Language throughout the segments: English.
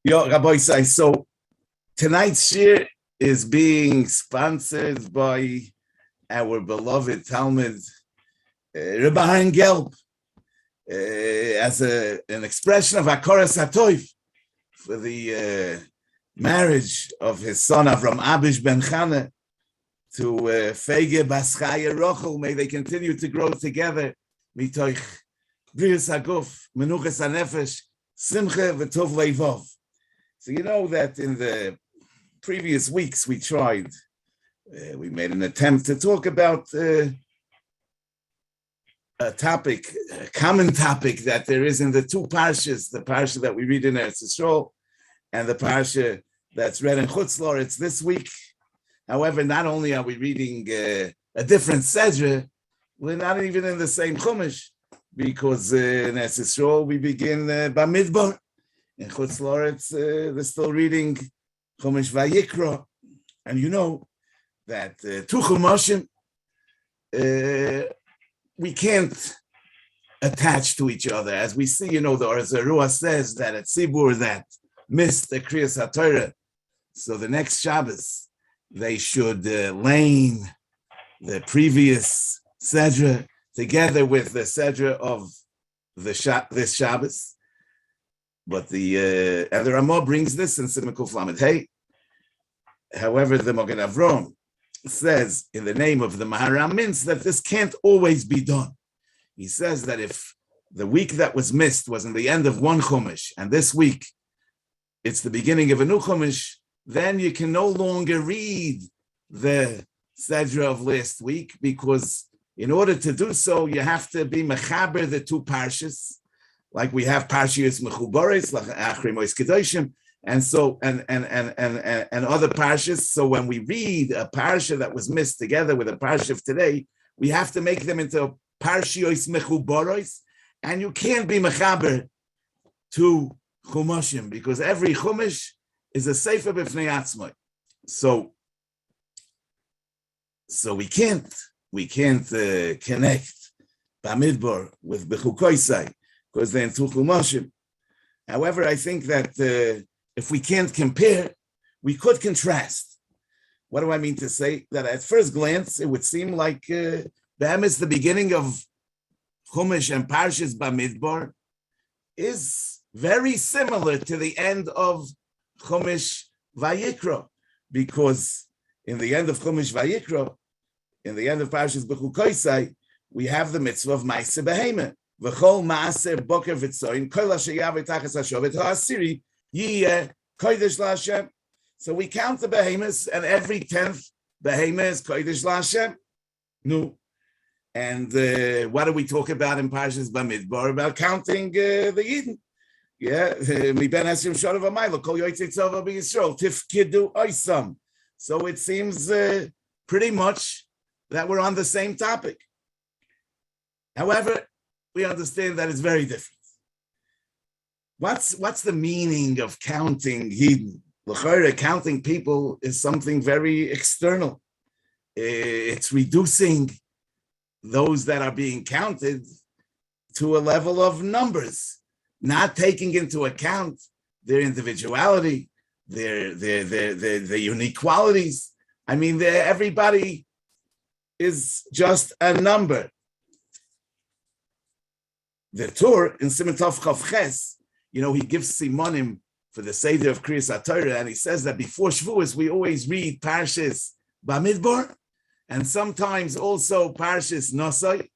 Yo, Rabbi Sai, so tonight's shir is being sponsored by our beloved Talmud, Rabbi Haran Gelb, as an expression of Hakoras HaToiv for the marriage of his son Avram Abish Ben Chana to Fege Bas Chaya Rochel. May they continue to grow together. Mitoich Brius HaGuf, Menuchas HaNefesh, Simcha V'Tov Leivov. So you know that in the previous weeks we made an attempt to talk about a common topic that there is in the two Parshas, the Parsha that we read in Eretz Yisrael and the Parsha that's read in Chutz La'aretz this week. However, not only are we reading a different Sedra, we're not even in the same Chumash, because in Eretz Yisrael we begin Bamidbar. In Chutz La'aretz, they're still reading Chumash Vayikra. And you know that two Chumashim, we can't attach to each other. As we see, you know, the Arzarua says that a tzibur that missed the Kriyas HaTorah, so the next Shabbos, they should lane the previous Sedra together with the Sedra of this Shabbos. But the Ramah brings this in Simon Kuf Lamed Hey. However, the Mogen Avram says in the name of the Maharam Mintz that this can't always be done. He says that if the week that was missed was in the end of one Chumash, and this week it's the beginning of a new Chumash, then you can no longer read the Sedra of last week, because in order to do so, you have to be mechaber the two parshas, like we have Parshas Mechubaris, like Achri Mois Kedoshim, and so and other parshas. So when we read a parsha that was missed together with a parsha of today, we have to make them into Parshas Mechubaris, and you can't be mechaber to Chumashim, because every Chumash is a sefer b'fnei atzmai. So we can't connect Bamidbar with Bechukosai, because they're in two Chumashim. However, I think that if we can't compare, we could contrast. What do I mean to say? That at first glance, it would seem like Bam is the beginning of Chumash and Parshas Bamidbar is very similar to the end of Chumash Vayikra, because in the end of Chumash Vayikra, in the end of Parshas Bechukosai, we have the mitzvah of Ma'aseh Behemah. V'chol Ma'aseh Boker V'tzoyin Kol Asher Yaveh Tachas HaShovet HaAsiri Yiyeh Kodesh LaHashem. So we count the behemoths, and every 10th behemoth is Kodesh LaHashem. No. And what do we talk about in Parshas Bamidbar? About counting the Yidden. Yeah, Mi ben Esrim Shor V'maylo Kol Yotzei Tzova B'Yisrael Tifkidu Oisam. So it seems pretty much that we're on the same topic. However, we understand that it's very different. What's the meaning of counting Yidden? L'chorah, counting people is something very external. It's reducing those that are being counted to a level of numbers, not taking into account their individuality, their unique qualities. I mean, everybody is just a number. The Tur in Siman Tov Chav Ches, you know, he gives Simonim for the Seder of Kriyas HaTorah, and he says that before Shavuos we always read Parshas Bamidbar, and sometimes also Parshas Nosai,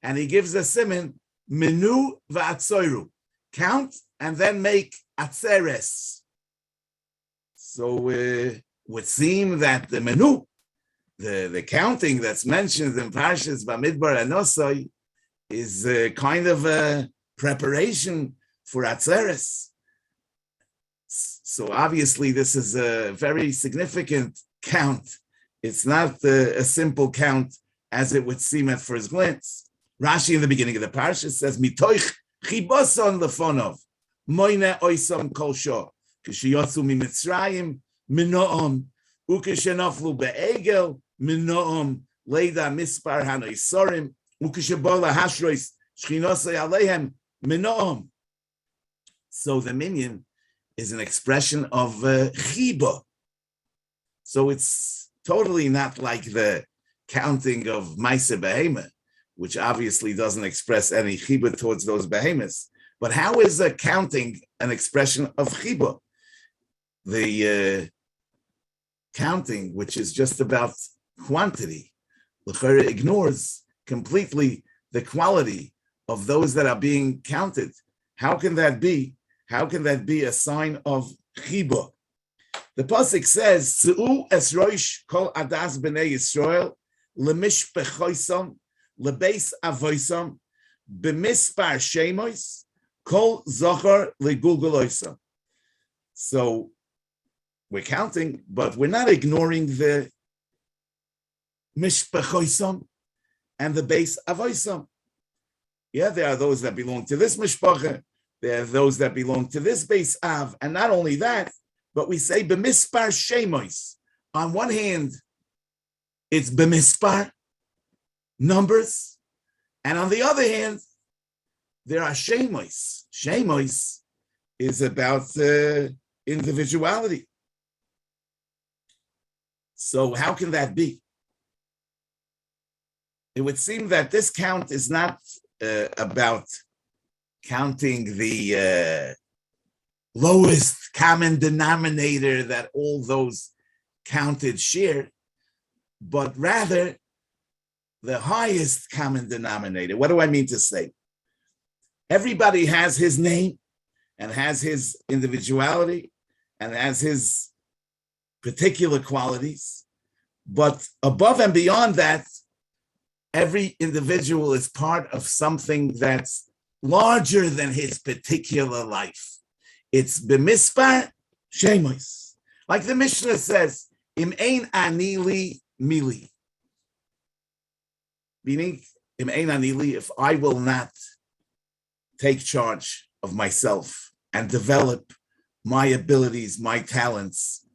and he gives a Siman Menu V'Atzoru, count and then make Atzeres. So it would seem that the Menu, the counting that's mentioned in Parshas Bamidbar and Nosai, is kind of a preparation for Atzeres. So obviously this is a very significant count. It's not a simple count as it would seem at first glance. Rashi in the beginning of the parsha says, Mitoich chiboson lefonov, moine oisam kol sho, k'shiyotzu mimitzrayim, minoom, ukeshenoflu be'egel, minoom, leida mispar hanoisorim, ukeshabola hashrois, shchinosei alehem, minoom. So the minyan is an expression of chiba. So it's totally not like the counting of Maise Behema, which obviously doesn't express any chiba towards those behemoths. But how is counting an expression of chiba? The counting, which is just about quantity, l'chara ignores completely the quality of those that are being counted. How can that be? How can that be a sign of chiba? The pasuk says, "Tzu es roish kol adas b'nei Yisrael lemishpechoisam lebeis avoisam b'mispar shemois kol zochar legulgaloisam." So we're counting, but we're not ignoring the mishpechoisam and the beis avoisam. Yeah, there are those that belong to this mishpacha. There are those that belong to this beis av, and not only that, but we say b'mispar shemois. On one hand, it's b'mispar, numbers, and on the other hand, there are shemois. Shemois is about individuality. So how can that be? It would seem that this count is not about counting the lowest common denominator that all those counted share, but rather the highest common denominator. What do I mean to say? Everybody has his name and has his individuality and has his particular qualities, but above and beyond that, every individual is part of something that's larger than his particular life. It's b'mispar shemois. Like the Mishnah says, im ein anili mili. Meaning, im ein anili, if I will not take charge of myself and develop my abilities, my talents,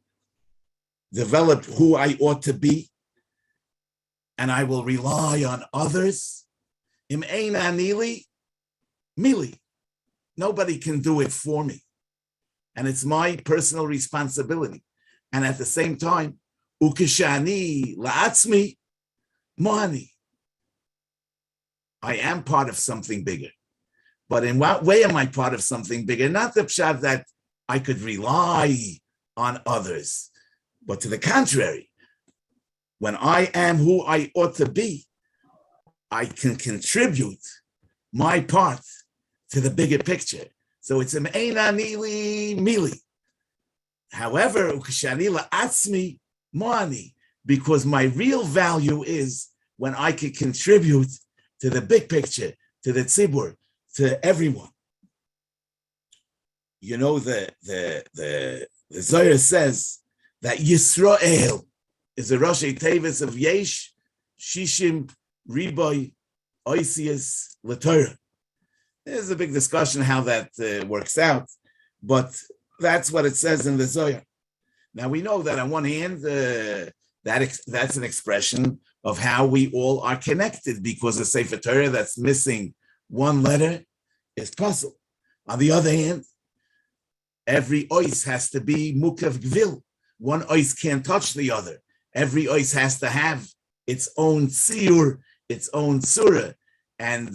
develop who I ought to be, and I will rely on others, im ein anili mili. Nobody can do it for me. And it's my personal responsibility. And at the same time, ukishani la'atzmi mo'ani. I am part of something bigger. But in what way am I part of something bigger? Not the pshat that I could rely on others, but to the contrary, when I am who I ought to be, I can contribute my part to the bigger picture. So it's an ein anili mili. However, ukshani la'atzmi mo'ani, because my real value is when I can contribute to the big picture, to the tzibur, to everyone. You know, the Zohar says that Yisrael is a Rosh Tevis of Yesh Shishim Riboy Oisius L'Torah. There's a big discussion how that works out, but that's what it says in the Zohar. Now we know that on one hand, that's an expression of how we all are connected, because a Sefer Torah that's missing one letter is puzzle. On the other hand, every ois has to be mukav gvil. One ois can't touch the other. Every ois has to have its own tziyur, its own surah, and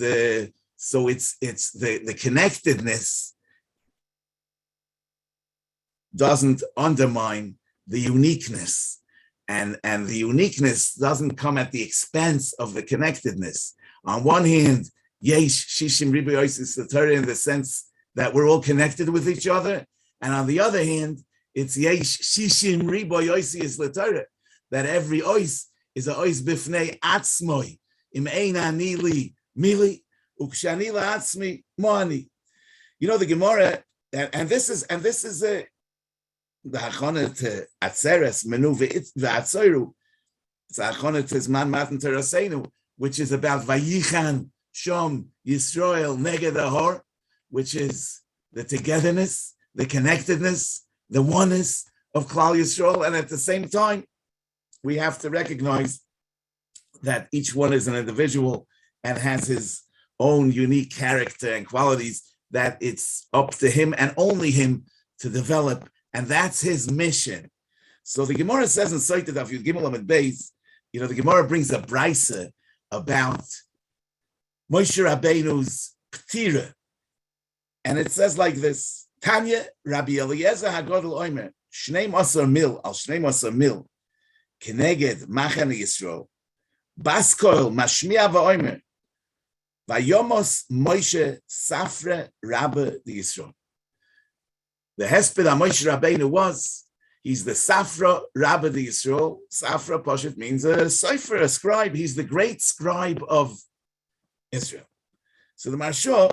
so it's the connectedness doesn't undermine the uniqueness, and the uniqueness doesn't come at the expense of the connectedness. On one hand, yesh shishim riboy oisis l'Torah, in the sense that we're all connected with each other, and on the other hand, it's yesh shishim riboy oisis l'Torah, that every ois is a ois bifnei atzmoi, im ein anili mili ukshani la'atzmi mo'ani. You know the Gemara, and this is the hachana to atzeres menu ve'atzoru. It's a hachana to zman matan terasenu, which is about vayichan shom Yisrael neged ahor, which is the togetherness, the connectedness, the oneness of Klal Yisrael, and at the same time, we have to recognize that each one is an individual and has his own unique character and qualities, that it's up to him and only him to develop, and that's his mission. So the Gemara says in Sotah Daf Yud Gimel Amud Beis, the Gemara brings a brisa about Moshe Rabbeinu's Ptira, and it says like this: Tanya Rabbi Eliezer Hagadol Omer Shnei Masar Mil al Shnei Masar Mil Keneged Machane Yisrael Baskoil Mashmiya VaOmer Vayomos Moshe Safra Rabba the Yisrael. The hesped of Moshe Rabbeinu was, he's the Safra Rabba the Yisrael. Safra Pashat means a cipher, a scribe. He's the great scribe of Israel. So the Marsha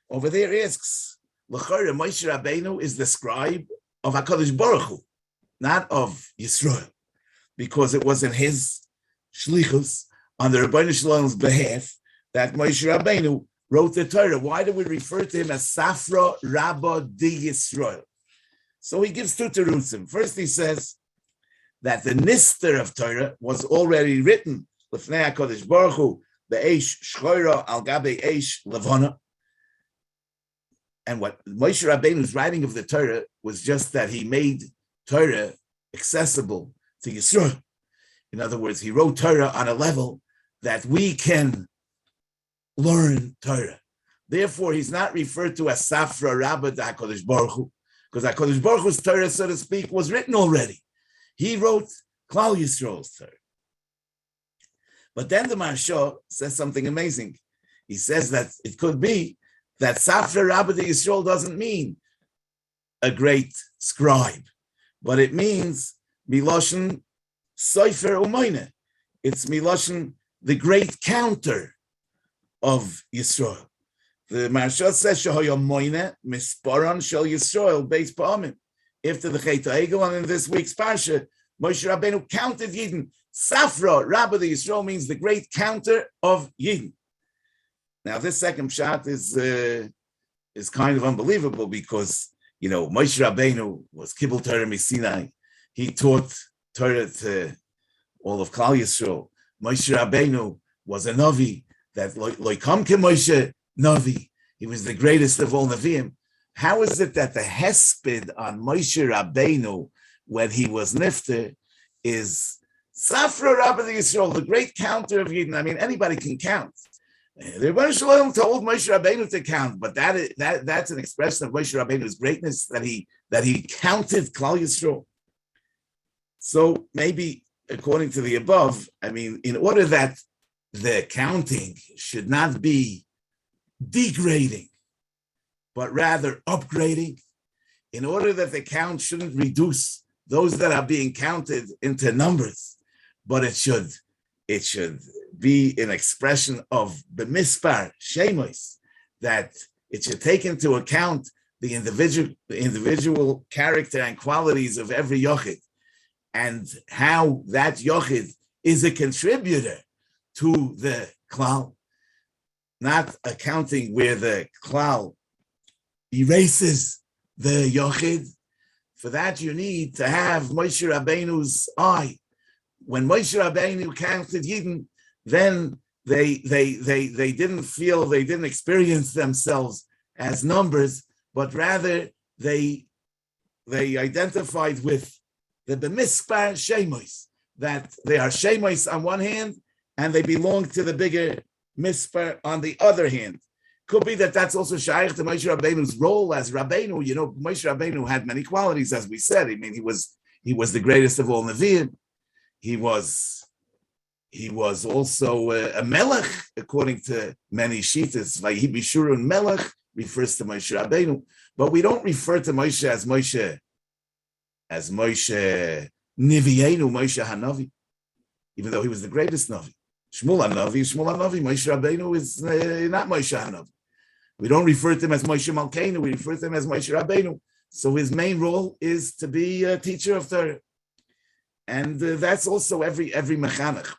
over there asks, L'chora Moshe Rabbeinu is the scribe of HaKadosh Baruch Hu, not of Yisrael, because it was in his shlichus on the Rebbeinu Shalom's behalf that Moshe Rabbeinu wrote the Torah. Why do we refer to him as Safra Rabba di Yisrael? So he gives two terutzim. First, he says that the nister of Torah was already written L'fnei HaKadosh Baruch Hu, the Eish Shchoira al Gabe Eish Levana. And what Moshe Rabbeinu's writing of the Torah was just that he made Torah accessible to Yisrael. In other words, he wrote Torah on a level that we can learn Torah. Therefore, he's not referred to as Safra Rabba da HaKadosh Baruch Hu, because HaKadosh Baruch Hu's Torah, so to speak, was written already. He wrote Klal Yisrael's Torah. But then the Marsha says something amazing. He says that it could be that Safra Rabba da Yisrael doesn't mean a great scribe, but it means Miloshen Sofer Umayne. It's Miloshen, the great counter of Yisrael. The Marsha says Shahoya Moine Misparan Shel Yisrael Beis Pa'amim. After the Chet HaEgel, and in this week's Parsha, Moshe Rabbeinu counted Yidden. Safra Rabba the Yisrael means the great counter of Yidden. Now this second shot is kind of unbelievable because Moshe Rabbeinu was Kibbul Torah Misinai. He taught Torah to all of Klal Yisrael. Moshe Rabbeinu was a Navi that loikam ke Moshe Navi. He was the greatest of all Naviim. How is it that the hesped on Moshe Rabbeinu when he was nifter is Safra Rabba the Yisrael, the great counter of Yidden? I mean, anybody can count. The Rebbeinu Shalom told Moshe Rabbeinu to count, but that's an expression of Moshe Rabbeinu's greatness that he counted Klal Yisrael. So maybe according to the above, I mean, in order that the counting should not be degrading, but rather upgrading, in order that the count shouldn't reduce those that are being counted into numbers, but it should be an expression of Bamidbar, Shemos, that it should take into account the individual character and qualities of every yochid, and how that yochid is a contributor to the klal, not accounting where the klal erases the yochid. For that, you need to have Moshe Rabbeinu's eye. When Moshe Rabbeinu counted Yidden, then they didn't experience themselves as numbers, but rather they identified with the Bamidbar Shemos, that they are Shemos on one hand, and they belong to the bigger Mispar on the other hand. Could be that that's also shaykh to Moshe Rabbeinu's role as Rabbeinu. Moshe Rabbeinu had many qualities, as we said. I mean, he was the greatest of all Nevi'im. He was also a melech, according to many shittas. Vayhi Bishurun melech refers to Moshe Rabbeinu, but we don't refer to Moshe as Moshe Nivienu, Moshe Hanavi, even though he was the greatest Navi. Shmuel Hanavi, Moshe Rabbeinu is not Moshe Hanavi. We don't refer to him as Moshe Malkeinu, we refer to him as Moshe Rabbeinu. So his main role is to be a teacher of Torah. And that's also every mechanech,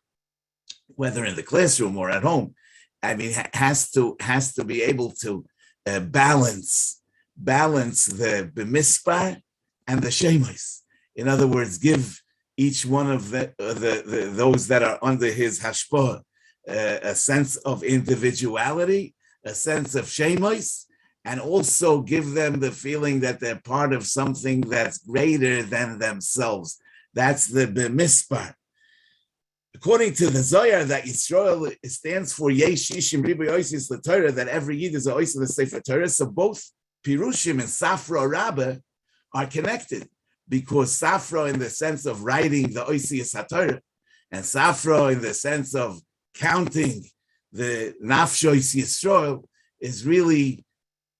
whether in the classroom or at home. I mean, has to be able to balance the Bamidbar and the Shemos. In other words, give each one of those that are under his hashpah a sense of individuality, a sense of Shemos, and also give them the feeling that they're part of something that's greater than themselves. That's the Bamidbar. According to the Zohar, that Yisrael stands for Yesh Yishim Riboy Oisis the Torah, that every Yid is a Ois of the Sefer Torah. So both Pirushim and Safra Rabbah are connected, because Safra in the sense of writing the Oisius HaTorah, and Safra in the sense of counting the Nafshois Yisrael is really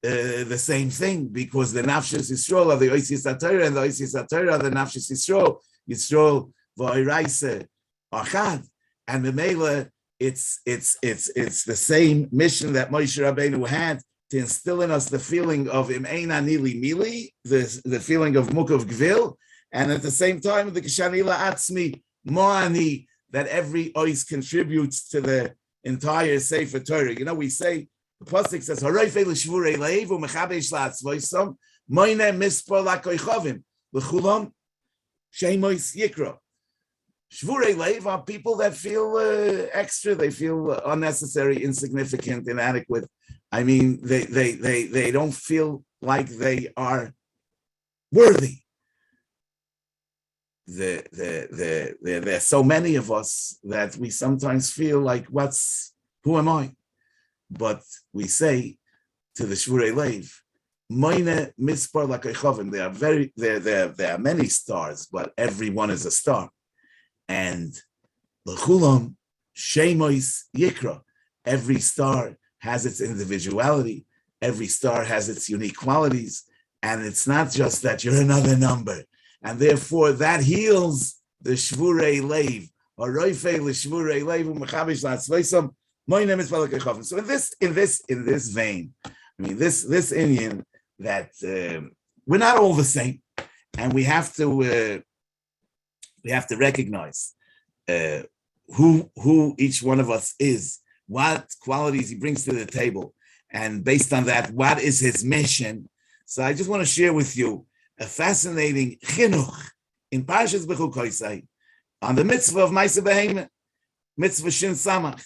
the same thing, because the Nafshos Yisrael are the Oisius HaTorah, and the Oisius HaTorah are the Nafshos Yisrael. Yisrael v'oiraisa achad, and the Mela, it's the same mission that Moshe Rabbeinu had to instill in us the feeling of im ein ani li mili, the feeling of mukov gvil, and at the same time the kishanila atzmi moani, that every ois contributes to the entire Sefer Torah. You know, we say the pasuk says harayfei l'shvurei leiv u'mechabesh la'atzvoisam moine mispor la'koichavim l'chulam shemois yikra. Shvurei leiv are people that feel extra, they feel unnecessary, insignificant, inadequate. I mean, they don't feel like they are worthy. There's so many of us that we sometimes feel like, who am I? But we say to the Shvurei Leiv, Moine mispar l'koichavim. There are many stars, but every one is a star. And l'chulam shemois yikra. Every star has its individuality. Every star has its unique qualities. And it's not just that you're another number. And therefore that heals the Shvurei Leiv. So in this vein, I mean, this Indian that we're not all the same, and we have to recognize who each one of us is, what qualities he brings to the table, and based on that, what is his mission. So I just want to share with you a fascinating chinuch in Parshas Bechukosai on the mitzvah of Ma'aseh Behemah, mitzvah Shin Samach.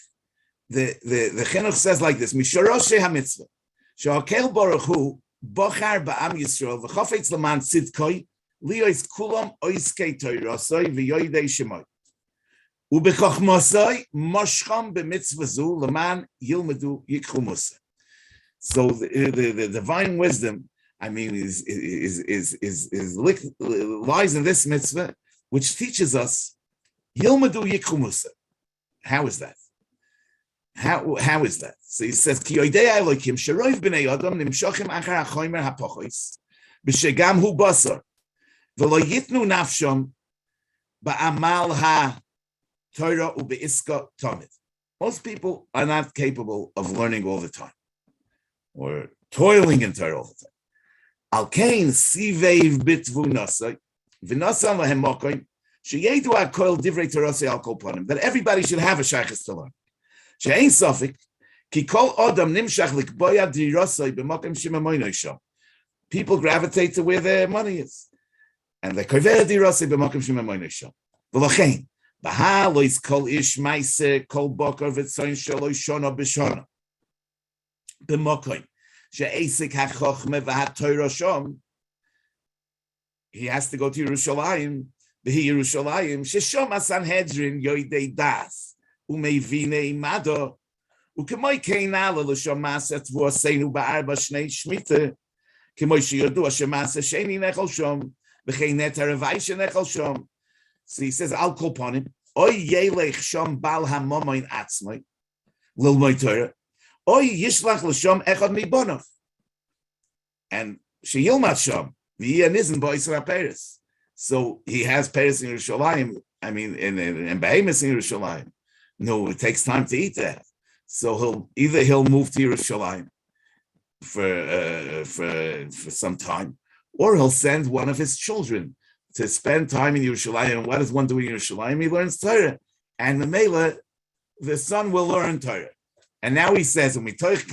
The chinuch says like this: Mishoroshe hamitzvah, she'akel baruch hu bochar ba'am Yisrael v'chofetz l'man tzidkoi liyos kulam oiskei toirosoi v'yoidei shemoi u'bechochmosoi moshcham b'mitzvah zu l'man yilmedu yikchu musa. So the divine wisdom, I mean, lies in this mitzvah, which teaches us Yilmadu Yikchu Musa. How is that? How is that? So he says, Ki yoidei Elokim sheroiv b'nei Adam nimshochim achar hachomer hapochos b'shegam hu basar v'lo yitnu nafsham ba'amal ha-Torah u'be'iska tamid. Most people are not capable of learning all the time or toiling in Torah all the time. Al kain siveiv bitvu nasai v'nasam lahem mokoim sheyedu hakol divrei torasei al kol panim, that everybody should have a shaychus to learn. She'ein safik ki kol adam nimshach likboya dirasei b'mokim shemamoinoi sham. People gravitate to where their money is, and the koveh dirasei b'mokim shemamoinoi sham. V'lachein b'ha lois kol ish ma'aseh kol boker v'tzayin shaloi shona b'shona b'mokim. He has to go to Yerushalayim. The Yerushalayim. Sheshom Sanhedrin yoidei das umevine mado ukemoi keinala l'shom maset v'oseinu ba'arba shnei shmita kemoi sheyodu shemasa sheni nechol shom v'cheinet haravayisha nechol shom. So he says al kol ponim oy yelech shom bal hamomoin atzmoi l'lmoi Torah. Oy yishlach l'shom echad mibonov, and sheyilmat shom v'yanizim boisra Paris. So he has Paris in Yerushalayim. I mean, in Behemoth in Yerushalayim. No, it takes time to eat that. So he'll move to Yerushalayim for some time, or he'll send one of his children to spend time in Yerushalayim. And what does one do in Yerushalayim? He learns Torah, and the Mela, the son will learn Torah. And now he says, every Jewish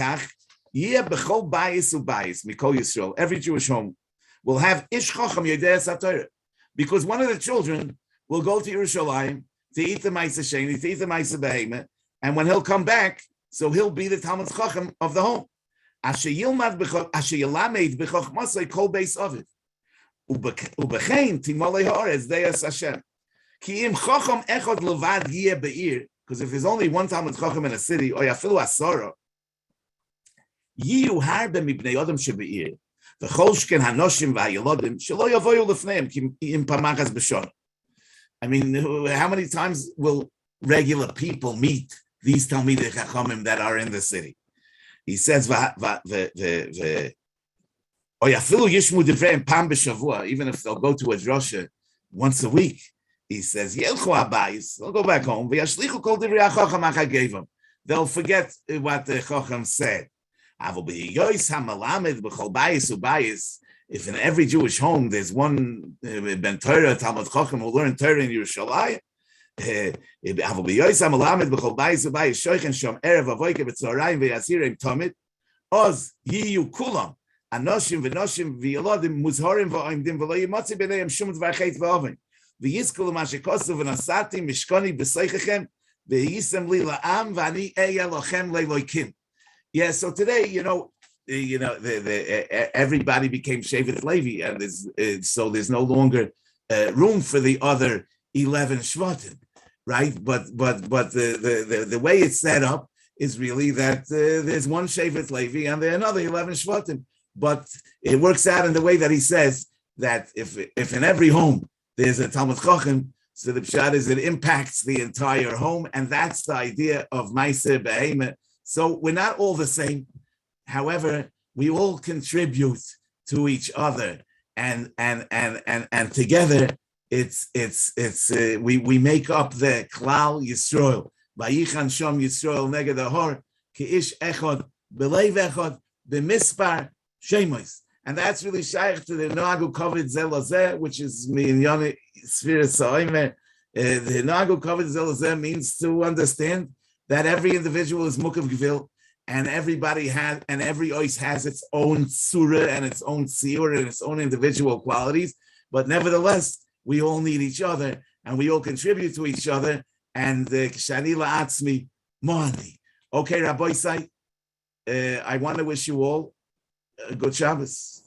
home will have Ish Chacham Yodei HaTorah, because one of the children will go to Yerushalayim to eat the Ma'aseh Sheni, to eat the Ma'aseh Behemah, and when he'll come back, so he'll be the Talmud Chacham of the home. Asher yelamed b'chochmasai kol beis aviv. Ubechein timolei ha'aretz deis Hashem. Ki im chacham echad levad yeh be'ir, because if there's only one Talmud Chacham in a city, or yafilu asara, yiyu harbe mibnei adam shebe'ir, v'chol shken hanoshim v'hayalodim, shelo yavoyu lefneim ki im pamachas b'shon. I mean, how many times will regular people meet these Talmidei Chachamim that are in the city? He says, even if they'll go to a drosha once a week, he says, they'll go back home. They'll forget what the Chacham said. If in every Jewish home there's one Ben Torah, Talmud Chacham who learn Torah in Yerushalayim, Oz yiyu kulam anoshim v'noshim v'yolodim muzhorim v'oimdim v'lo yimotzi b'neihem shum dvarchet v'oven v'yizkulu ma shekosu v'nasati mishkoni b'seichechem v'yisem li la'am v'ani eya lochem le'loikim. Yeah, so today, everybody became Shevet Levi, and so there's no longer room for the other 11 Shvatim, right? But the way it's set up is really that there's one Shevet Levi and there are another 11 Shvatim. But it works out in the way that he says that if in every home there's a Talmud Chacham, so the pshat is it impacts the entire home, and that's the idea of Ma'aseh Behemah. So we're not all the same. However, we all contribute to each other, and together we make up the Klal Yisrael. Vayichan Shom Yisrael neged Ahor ki'ish echad b'leiv echad b'mispar shemois, and that's really shaykh to the Nagu Kovid Zelazeh, which is Minyani Sfira Sa'omer. The Nagu Kovid Zelazeh means to understand that every individual is Mukav Gvil, and everybody has, and every ois has its own surah and its own siur and its own individual qualities, but nevertheless, we all need each other, and we all contribute to each other, and Kshani La'atzmi Mohani. Okay, Rabbi Sai, I want to wish you all a good Shabbos.